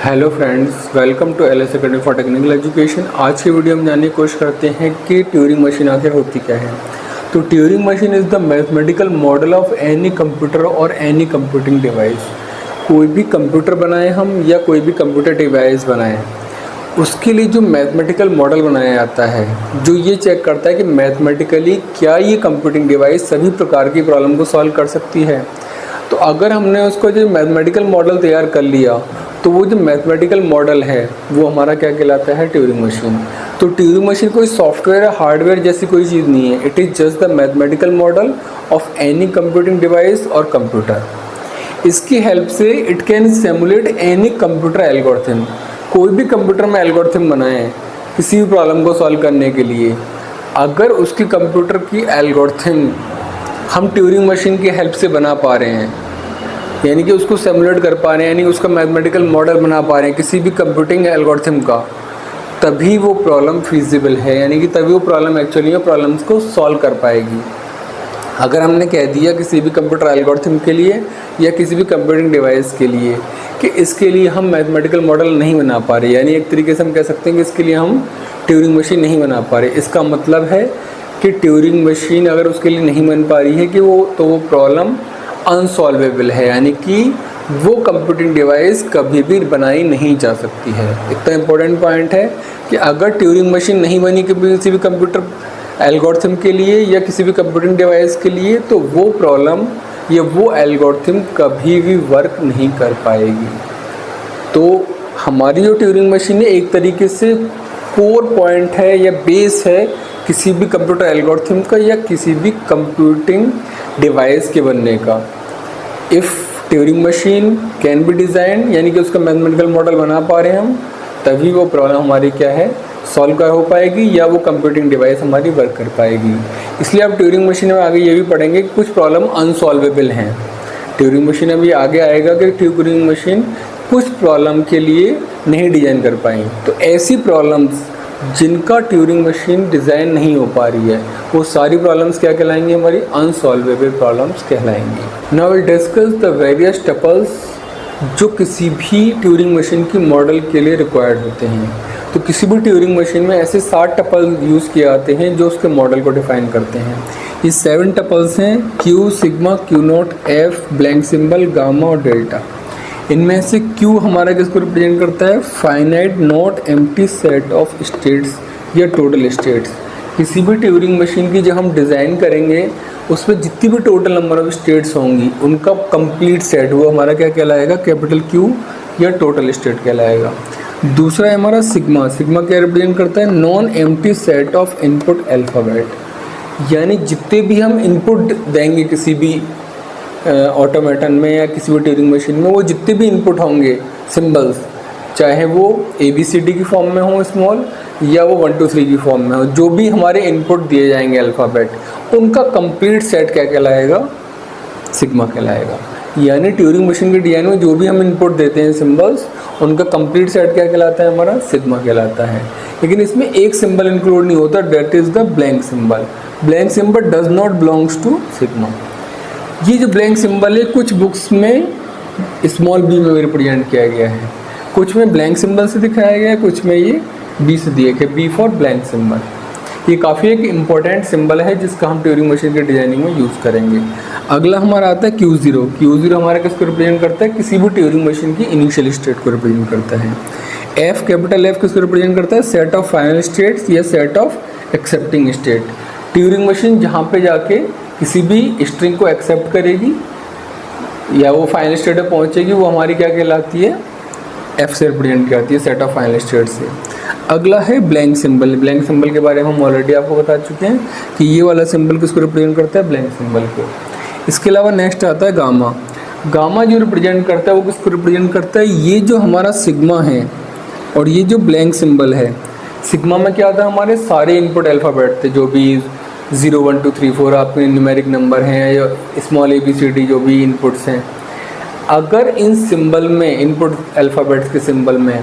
Hello friends, welcome to L S academy for technical education. आज की video में जानने की कोशिश करते हैं कि ट्यूरिंग मशीन आखिर होती क्या है। तो Turing machine is the mathematical model of any computer और एनी कंप्यूटिंग डिवाइस। कोई भी कंप्यूटर बनाएं हम या कोई भी कंप्यूटर डिवाइस बनाएं, उसके लिए जो मैथमेटिकल मॉडल बनाया जाता है जो ये चेक करता है कि मैथमेटिकली क्या ये कंप्यूटिंग डिवाइस सभी प्रकार की प्रॉब्लम को सॉल्व कर सकती है। तो अगर हमने उसको जो मैथमेटिकल मॉडल तैयार कर लिया तो वो जो मैथमेटिकल मॉडल है वो हमारा क्या कहलाता है, ट्यूरिंग मशीन। तो ट्यूरिंग मशीन कोई सॉफ्टवेयर या हार्डवेयर जैसी कोई चीज़ नहीं है, it is just the mathematical model of any computing device और कंप्यूटर। इसकी हेल्प से it can simulate any computer algorithm. कोई भी कंप्यूटर में एल्गोरिथम बनाए किसी भी प्रॉब्लम को सॉल्व करने के लिए, अगर उसकी कंप्यूटर की एल्गोरिथम हम ट्यूरिंग मशीन की हेल्प से बना पा रहे हैं, यानी कि उसको सिमुलेट कर पा रहे हैं, यानी उसका मैथमेटिकल मॉडल बना पा रहे हैं किसी भी कंप्यूटिंग एल्गोरिथम का, तभी वो प्रॉब्लम फीजिबल है, यानी कि तभी वो प्रॉब्लम एक्चुअली में प्रॉब्लम्स को सॉल्व कर पाएगी। अगर हमने कह दिया किसी भी कंप्यूटर एल्गोरिथम के लिए या किसी भी कंप्यूटिंग डिवाइस के लिए कि इसके लिए हम मैथमेटिकल मॉडल नहीं बना पा रहे, यानी एक तरीके से हम कह सकते हैं कि इसके लिए हम ट्यूरिंग मशीन नहीं बना पा रहे, इसका मतलब है कि ट्यूरिंग मशीन अगर उसके लिए नहीं बन पा रही है कि वो प्रॉब्लम अनसॉल्वेबल है, यानी कि वो कंप्यूटिंग डिवाइस कभी भी बनाई नहीं जा सकती है। इतना इम्पोर्टेंट पॉइंट है कि अगर ट्यूरिंग मशीन नहीं बनी किसी भी कंप्यूटर एल्गोरिथम के लिए या किसी भी कंप्यूटिंग डिवाइस के लिए, तो वो प्रॉब्लम या वो एल्गोरिथम कभी भी वर्क नहीं कर पाएगी। तो हमारी जो ट्यूरिंग मशीन है एक तरीके से कोर पॉइंट है या बेस है किसी भी कंप्यूटर एल्गोरिथम का या किसी भी कंप्यूटिंग डिवाइस के बनने का। If Turing machine can be design, यानी कि उसका मैथमेटिकल मॉडल बना पा रहे हैं हम, तभी वो प्रॉब्लम हमारी क्या है, सॉल्व कर हो पाएगी या वो कंप्यूटिंग डिवाइस हमारी वर्क कर पाएगी। इसलिए आप ट्यूरिंग मशीन में आगे ये भी पढ़ेंगे कि कुछ प्रॉब्लम अनसॉल्वेबल हैं। ट्यूरिंग मशीन अभी आगे आएगा कि ट्यूरिंग मशीन कुछ प्रॉब्लम के लिए नहीं डिज़ाइन कर पाई। तो ऐसी प्रॉब्लम्स जिनका ट्यूरिंग मशीन डिज़ाइन नहीं हो पा रही है, वो सारी प्रॉब्लम्स क्या कहलाएंगी, हमारी अनसॉल्वेबल प्रॉब्लम्स कहलाएंगी। Now will discuss the various tuples जो किसी भी ट्यूरिंग मशीन की मॉडल के लिए रिक्वायर्ड होते हैं। तो किसी भी ट्यूरिंग मशीन में ऐसे 7 टपल यूज़ किए जाते हैं जो उसके मॉडल को डिफाइन करते हैं। ये 7 टपल्स हैं, Q, sigma, Q not, F, blank symbol, gamma और डेल्टा। इनमें से Q हमारा किसको रिप्रेजेंट करता है, finite not empty set of states या टोटल स्टेट्स। किसी भी ट्यूरिंग मशीन की जब हम डिज़ाइन करेंगे उसमें जितनी भी टोटल नंबर ऑफ स्टेट्स होंगी उनका कंप्लीट सेट वो हमारा क्या कहलाएगा, कैपिटल Q या टोटल स्टेट कहलाएगा। दूसरा है हमारा सिग्मा। सिग्मा क्या रिप्रेजेंट करता है, non empty set of input alphabet, यानी जितने भी हम इनपुट देंगे किसी भी ऑटोमेटन में या किसी भी ट्यूरिंग मशीन में, वो जितने भी इनपुट होंगे सिंबल्स, चाहे वो ABCD की फॉर्म में हो स्मॉल या वो 1 2 3 की फॉर्म में हो, जो भी हमारे इनपुट दिए जाएंगे अल्फ़ाबेट, उनका कंप्लीट सेट क्या कहलाएगा, सिग्मा कहलाएगा। यानी ट्यूरिंग मशीन के डिज़ाइन में जो भी हम इनपुट देते हैं सिंबल्स, उनका कंप्लीट सेट क्या कहलाता है, हमारा सिग्मा कहलाता है। लेकिन इसमें एक सिंबल इंक्लूड नहीं होता, that is the blank symbol. Blank symbol does not belongs to sigma. ये जो ब्लैंक सिंबल है कुछ बुक्स में स्मॉल b में रिप्रेजेंट किया गया है, कुछ में ब्लैंक सिंबल से दिखाया गया है, कुछ में ये b से दिए गए, b फॉर ब्लैंक सिंबल। ये काफ़ी एक इम्पॉर्टेंट सिंबल है जिसका हम ट्यूरिंग मशीन के डिज़ाइनिंग में यूज़ करेंगे। अगला हमारा आता है Q0। Q0 हमारा किसको रिप्रेजेंट करता है, किसी भी ट्यूरिंग मशीन की इनिशियल स्टेट को रिप्रेजेंट करता है। F, कैपिटल F किसको रिप्रेजेंट करता है, सेट ऑफ फाइनल स्टेट्स या set of accepting state. Turing machine जहाँ पे जाके किसी भी स्ट्रिंग को एक्सेप्ट करेगी या वो फाइनल स्टेट पे पहुँचेगी, वो हमारी क्या कहलाती है, F से रिप्रेजेंट करती है, सेट ऑफ फाइनल स्टेट से। अगला है ब्लैंक सिंबल। ब्लैंक सिंबल के बारे में हम ऑलरेडी आपको बता चुके हैं कि ये वाला सिंबल किसको रिप्रेजेंट करता है, ब्लैंक सिंबल को। इसके अलावा नेक्स्ट आता है गामा। गामा जो रिप्रेजेंट करता है वो किसको रिप्रेजेंट करता है, ये जो हमारा सिग्मा है और ये जो ब्लैंक सिंबल है। सिग्मा में क्या था, हमारे सारे इनपुट अल्फ़ाबेट थे, जो भी 0 1 2 3 4 आपके न्यूमेरिक नंबर हैं या स्मॉल ABCD जो भी इनपुट्स हैं। अगर इन सिंबल में, इनपुट अल्फ़ाबेट्स के सिंबल में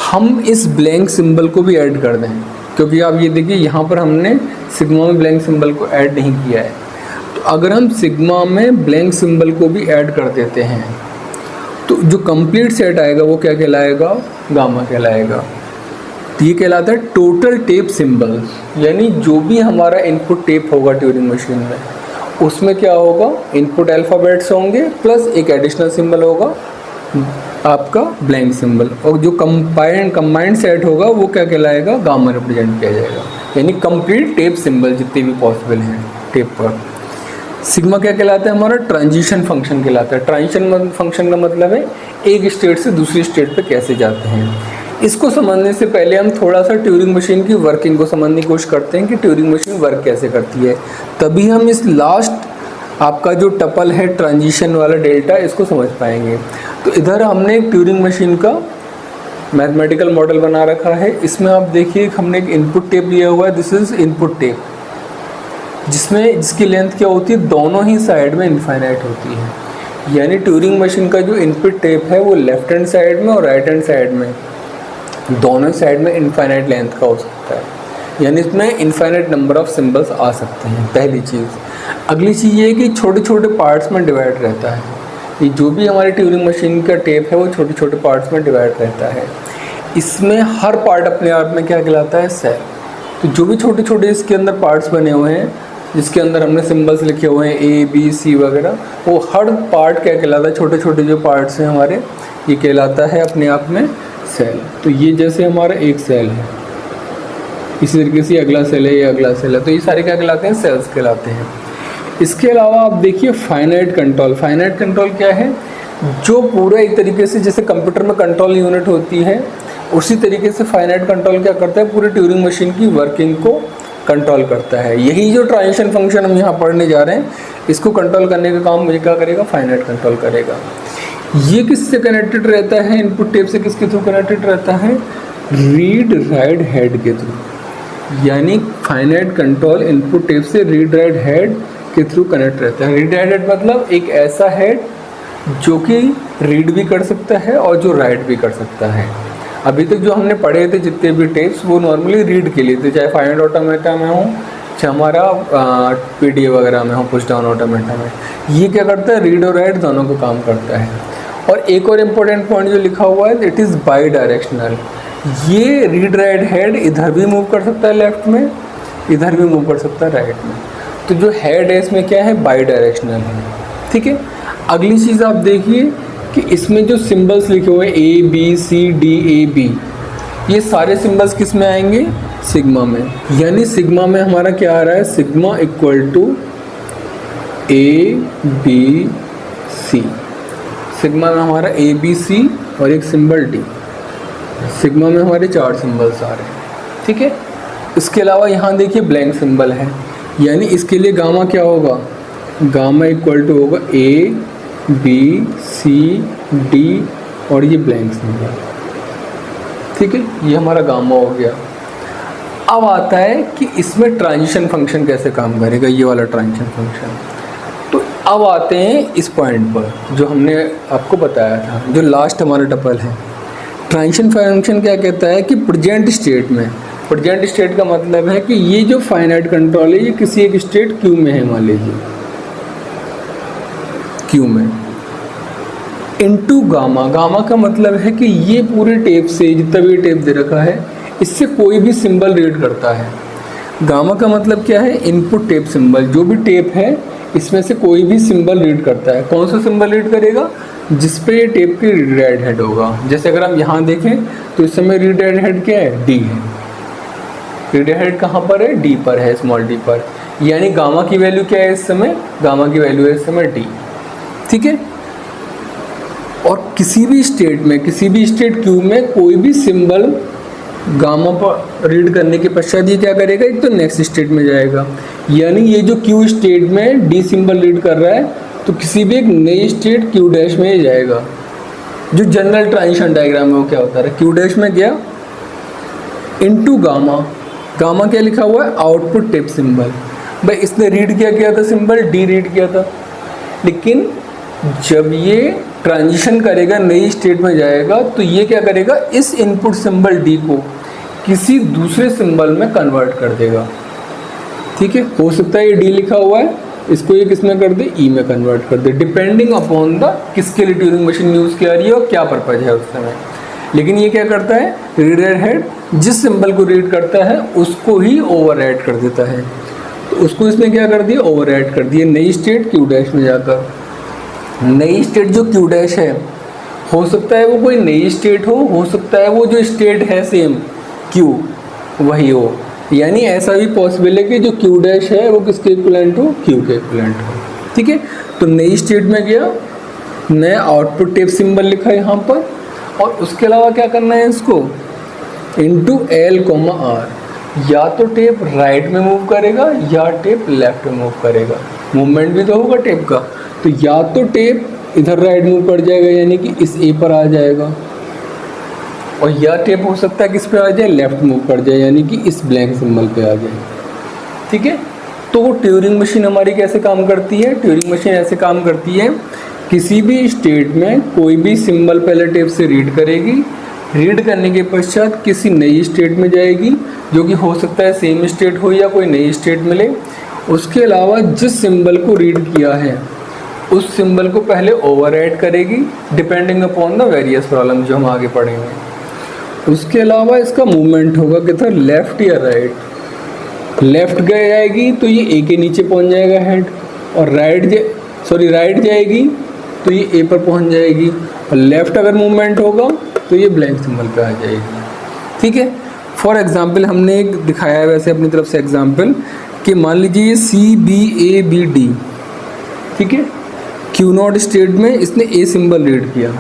हम इस ब्लैंक सिंबल को भी ऐड कर दें, क्योंकि आप ये देखिए यहाँ पर हमने सिग्मा में ब्लैंक सिंबल को ऐड नहीं किया है, तो अगर हम सिग्मा में ब्लैंक सिंबल को भी ऐड कर देते हैं तो जो कंप्लीट सेट आएगा वो क्या कहलाएगा, गामा कहलाएगा। तो ये कहलाता है टोटल टेप सिंबल्स, यानी जो भी हमारा इनपुट टेप होगा ट्यूरिंग मशीन में उसमें क्या होगा, इनपुट अल्फ़ाबेट्स होंगे प्लस एक एडिशनल सिंबल होगा आपका ब्लैंक सिंबल, और जो कंबाइंड सेट होगा वो क्या कहलाएगा, गामा रिप्रेजेंट किया जाएगा, यानी कंप्लीट टेप सिंबल जितने भी पॉसिबल हैं टेप पर। सिग्मा क्या कहलाता है, हमारा ट्रांजिशन फंक्शन कहलाता है। ट्रांजिशन फंक्शन का मतलब है एक स्टेट से दूसरी स्टेट पे कैसे जाते हैं। इसको समझने से पहले हम थोड़ा सा ट्यूरिंग मशीन की वर्किंग को समझने की कोशिश करते हैं कि ट्यूरिंग मशीन वर्क कैसे करती है, तभी हम इस लास्ट आपका जो टपल है ट्रांजिशन वाला डेल्टा, इसको समझ पाएंगे। तो इधर हमने एक ट्यूरिंग मशीन का मैथमेटिकल मॉडल बना रखा है। इसमें आप देखिए हमने एक इनपुट टेप लिया हुआ है, दिस इज़ इनपुट टेप, जिसकी लेंथ क्या होती है, दोनों ही साइड में इनफाइनाइट होती है। यानी ट्यूरिंग मशीन का जो इनपुट टेप है वो लेफ्ट हैंड साइड में और राइट हैंड साइड में, दोनों साइड में इनफाइनाइट लेंथ का हो सकता है, यानी इसमें इनफाइनाइट नंबर ऑफ सिंबल्स आ सकते हैं, पहली चीज़। अगली चीज़ ये है कि छोटे छोटे पार्ट्स में डिवाइड रहता है। ये जो भी हमारी ट्यूरिंग मशीन का टेप है वो छोटे छोटे पार्ट्स में डिवाइड रहता है। इसमें हर पार्ट अपने आप में क्या कहलाता है, सेल। तो जो भी छोटे छोटे इसके अंदर पार्ट्स बने हुए हैं, जिसके अंदर हमने सिंबल्स लिखे हुए हैं ए बी सी वगैरह, वो हर पार्ट क्या कहलाता है, छोटे छोटे जो पार्ट्स हैं हमारे, ये कहलाता है अपने आप में सेल। तो ये जैसे हमारा एक सेल है, इसी तरीके से अगला सेल है, ये अगला सेल है, तो ये सारे क्या कहलाते हैं, सेल्स कहलाते हैं। इसके अलावा आप देखिए फाइनाइट कंट्रोल। फाइनाइट कंट्रोल क्या है, जो पूरा एक तरीके से जैसे कंप्यूटर में कंट्रोल यूनिट होती है, उसी तरीके से फाइनाइट कंट्रोल क्या करता है, पूरे ट्यूरिंग मशीन की वर्किंग को कंट्रोल करता है। यही जो ट्रांजिशन फंक्शन हम यहाँ पढ़ने जा रहे हैं, इसको कंट्रोल करने का काम मुझे क्या करेगा, फाइनाइट कंट्रोल करेगा। ये किससे कनेक्टेड रहता है, इनपुट टेप से किसके थ्रू कनेक्टेड रहता है, रीड राइट हेड के थ्रू। यानी फाइनाइट कंट्रोल इनपुट टेप से रीड राइट हेड के थ्रू कनेक्ट रहता है। रीड राइट हेड मतलब एक ऐसा हेड जो कि रीड भी कर सकता है और जो राइट भी कर सकता है। अभी तक जो हमने पढ़े थे जितने भी टेप्स, वो नॉर्मली रीड के लिए थे, चाहे फाइनाइट ऑटोमेटा में हो, चाहे हमारा पीडीए वगैरह में हो, पुश डाउन ऑटोमेटा में। ये क्या करता है, रीड और राइट दोनों को काम करता है। और एक और इम्पोर्टेंट पॉइंट जो लिखा हुआ है, इट इज़ बाई डायरेक्शनल। ये रीड राइट हेड इधर भी मूव कर सकता है लेफ्ट में, इधर भी मूव कर सकता है राइट में। तो जो हेड है इसमें क्या है, बाई डायरेक्शनल है, ठीक है। अगली चीज़ आप देखिए कि इसमें जो सिंबल्स लिखे हुए हैं A B C D A B, ये सारे सिंबल्स किस में आएंगे, सिग्मा में। यानी सिग्मा में हमारा क्या आ रहा है, sigma equal to A B C. Sigma में हमारा ए बी सी और एक सिंबल डी, सिग्मा में हमारे 4 सिंबल्स आ रहे हैं, ठीक है। इसके अलावा यहाँ देखिए ब्लैंक सिंबल है, यानी इसके लिए गामा क्या होगा, गामा इक्वल टू होगा ए बी सी डी और ये ब्लैंक सिंबल, ठीक है। ये हमारा गामा हो गया। अब आता है कि इसमें ट्रांजिशन फंक्शन कैसे काम करेगा, ये वाला ट्रांजिशन फंक्शन। तो अब आते हैं इस पॉइंट पर जो हमने आपको बताया था, जो लास्ट हमारा टपल है। ट्रांजिशन फंक्शन क्या कहता है कि प्रेजेंट स्टेट में, प्रेजेंट स्टेट का मतलब है कि ये जो फाइनाइट कंट्रोल है ये किसी एक स्टेट क्यू में है, मान लीजिए क्यू में, इनटू गामा। गामा का मतलब है कि ये पूरे टेप से, जितना भी टेप दे रखा है, इससे कोई भी सिंबल रीड करता है। गामा का मतलब क्या है, इनपुट टेप सिंबल। जो भी टेप है इसमें से कोई भी सिंबल रीड करता है। कौन सा सिंबल रीड करेगा, जिस पे ये टेप की रीड राइट हेड होगा। जैसे अगर हम यहाँ देखें तो इस समय रीड राइट हेड क्या है, डी है। रीड राइट हेड कहाँ पर है, डी पर है, स्मॉल डी पर। यानी गामा की वैल्यू क्या है इस समय, गामा की वैल्यू है इस समय डी, ठीक है। और किसी भी स्टेट में, किसी भी स्टेट क्यू में कोई भी सिंबल गामा पर रीड करने के पश्चात ये क्या करेगा, एक तो नेक्स्ट स्टेट में जाएगा। यानी ये जो क्यू स्टेट में डी सिंबल रीड कर रहा है, तो किसी भी एक नई स्टेट क्यू डैश में ही जाएगा। जो जनरल ट्रांजिशन डायग्राम है वो क्या होता है, क्यू डैश में गया इनटू गामा। गामा क्या लिखा हुआ है, आउटपुट टेप सिंबल। भाई इसने रीड क्या किया था, सिंबल डी रीड किया था, लेकिन जब ये ट्रांजिशन करेगा, नई स्टेट में जाएगा, तो ये क्या करेगा, इस इनपुट सिंबल डी को किसी दूसरे सिंबल में कन्वर्ट कर देगा, ठीक है। हो सकता है ये डी लिखा हुआ है, इसको ये किस में कर दे, ई में कन्वर्ट कर दे, डिपेंडिंग अपॉन द किसके लिए ट्यूरिंग मशीन यूज़ किया रही है और क्या पर्पज है उस समय। लेकिन ये क्या करता है, रीडर हेड जिस सिंबल को रीड करता है उसको ही ओवरराइट कर देता है। तो उसको इसने क्या कर दिया, ओवरराइट कर दिया नई स्टेट क्यू डैश में जाकर। नई स्टेट जो क्यू डैश है, हो सकता है वो कोई नई स्टेट हो सकता है वो जो स्टेट है सेम क्यू वही हो, यानी ऐसा भी पॉसिबल है कि जो क्यू डैश है वो किसके इक्विवेलेंट हो, क्यू के इक्विवेलेंट हो। ठीक है, तो नई स्टेट में गया, नया आउटपुट टेप सिंबल लिखा है यहाँ पर, और उसके अलावा क्या करना है इसको, इंटू एल कोमा आर, या तो टेप राइट में मूव करेगा या टेप लेफ्ट में मूव करेगा, मूवमेंट भी तो होगा टेप का। तो या तो टेप इधर राइट मूव कर जाएगा यानी कि इस ए पर आ जाएगा, और या टेप हो सकता है किस पे आ जाए, लेफ्ट मूव कर जाए यानी कि इस ब्लैंक सिंबल पे आ जाए। ठीक है, तो वो ट्यूरिंग मशीन हमारी कैसे काम करती है, ट्यूरिंग मशीन ऐसे काम करती है, किसी भी स्टेट में कोई भी सिंबल पहले टेप से रीड करेगी, रीड करने के पश्चात किसी नई स्टेट में जाएगी जो कि हो सकता है सेम स्टेट हो या कोई नई स्टेट मिले। उसके अलावा जिस सिंबल को रीड किया है उस सिंबल को पहले ओवरराइट करेगी depending upon the various problem जो हम आगे पढ़ेंगे। उसके अलावा इसका मूवमेंट होगा किधर, लेफ्ट या राइट। लेफ्ट गए जाएगी तो ये ए के नीचे पहुंच जाएगा हेड, और राइट जाएगी तो ये ए पर पहुंच जाएगी, और लेफ्ट अगर मूवमेंट होगा तो ये ब्लैंक सिंबल पे आ जाएगी। ठीक है, फॉर एग्जांपल हमने एक दिखाया है वैसे अपनी तरफ से एग्जांपल कि मान लीजिए ये C B A B D, ठीक है, क्यू नॉट स्टेट में इसने ए सिंबल रीड किया।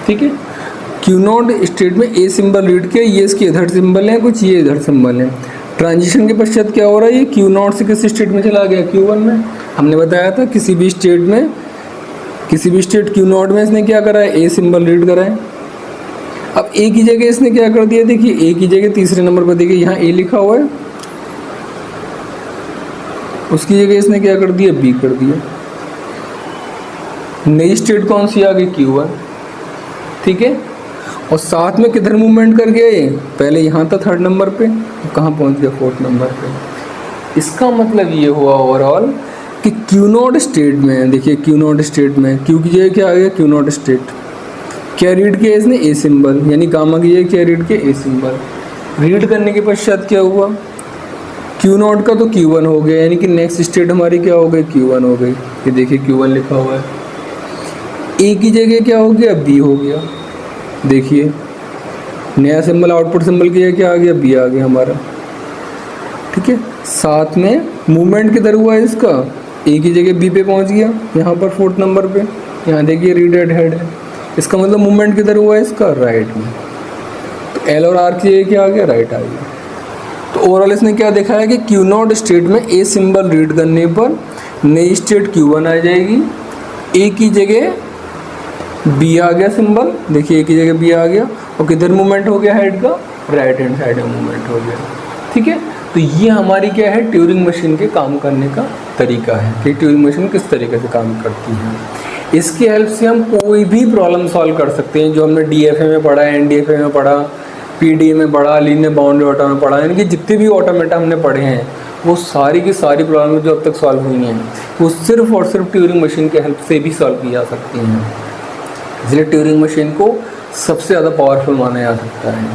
ठीक है, क्यू नॉट स्टेट में ए सिंबल रीड किया, ये इसके इधर सिंबल है कुछ, ये इधर सिंबल है। ट्रांजिशन के पश्चात क्या हो रहा है, ये क्यू नॉट से किस स्टेट में चला गया, Q1 में। हमने बताया था किसी भी स्टेट क्यू नॉट में इसने क्या करा है, ए सिंबल रीड करा है। अब ए की जगह इसने क्या कर दिया, देखिए ए की जगह तीसरे नंबर पर देखिए यहाँ ए लिखा हुआ है, उसकी जगह इसने क्या कर दिया, बी कर दिया। नई स्टेट कौन सी आ गई, Q1। ठीक है, और साथ में किधर मूवमेंट कर गया ये, पहले यहाँ था थर्ड नंबर पे, कहाँ पहुँच गया, फोर्थ नंबर पे। इसका मतलब ये हुआ ओवरऑल कि क्यू नॉट स्टेट में, देखिए क्यू नॉट स्टेट में क्यू की जगह क्या आ गया, क्यू नॉट स्टेट, क्या रीड किया इसने, ए सिंबल, यानी गामा की जगह क्या रीड किया, ए सिंबल। रीड करने के पश्चात क्या हुआ, क्यू नॉट का तो Q1 हो गया, यानी कि नेक्स्ट स्टेट हमारी क्या हो गई, Q1 हो गई। ये देखिए Q1 लिखा हुआ है। ए की जगह क्या हो गया, बी हो गया। देखिए नया सिंबल आउटपुट सिंबल की जगह क्या आ गया, बी आ गया हमारा। ठीक है, साथ में मूवमेंट किधर हुआ है इसका, ए की जगह बी पे पहुंच गया, यहाँ पर फोर्थ नंबर पे, यहाँ देखिए रीडेड हेड है, इसका मतलब मूवमेंट किधर हुआ है इसका, राइट में। तो एल और आर की जगह क्या आ गया, राइट आ गया। तो ओवरऑल इसने क्या देखा है कि क्यू नॉट स्टेट में ए सिंबल रीड करने पर नई स्टेट Q1 आ जाएगी, ए की जगह बी आ गया सिंबल, देखिए ए की जगह बी आ गया, और किधर मूवमेंट हो गया हेड का, राइट हैंड साइड में मूवमेंट हो गया। ठीक है, तो ये हमारी क्या है, ट्यूरिंग मशीन के काम करने का तरीका है कि ट्यूरिंग मशीन किस तरीके से काम करती है। इसकी हेल्प से हम कोई भी प्रॉब्लम सॉल्व कर सकते हैं जो हमने DFA में पढ़ा, NDFA में पढ़ा, PDA में पढ़ा, लीनियर बाउंड्री ऑटो में पढ़ा, यानी कि जितने भी ऑटोमेटा हमने पढ़े हैं वो सारी की सारी प्रॉब्लम जो अब तक सॉल्व हुई हैं वो सिर्फ और सिर्फ ट्यूरिंग मशीन के हेल्प से भी सॉल्व की जा सकती हैं। इसलिए ट्यूरिंग मशीन को सबसे ज़्यादा पावरफुल माना जा सकता है।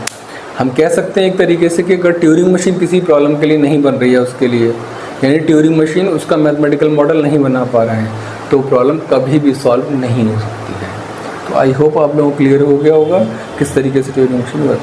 हम कह सकते हैं एक तरीके से कि अगर ट्यूरिंग मशीन किसी प्रॉब्लम के लिए नहीं बन रही है उसके लिए, यानी ट्यूरिंग मशीन उसका मैथमेटिकल मॉडल नहीं बना पा रहा है, तो प्रॉब्लम कभी भी सॉल्व नहीं हो सकती है। तो आई होप आप लोगों को क्लियर हो गया होगा किस तरीके से ट्यूरिंग मशीन वर्क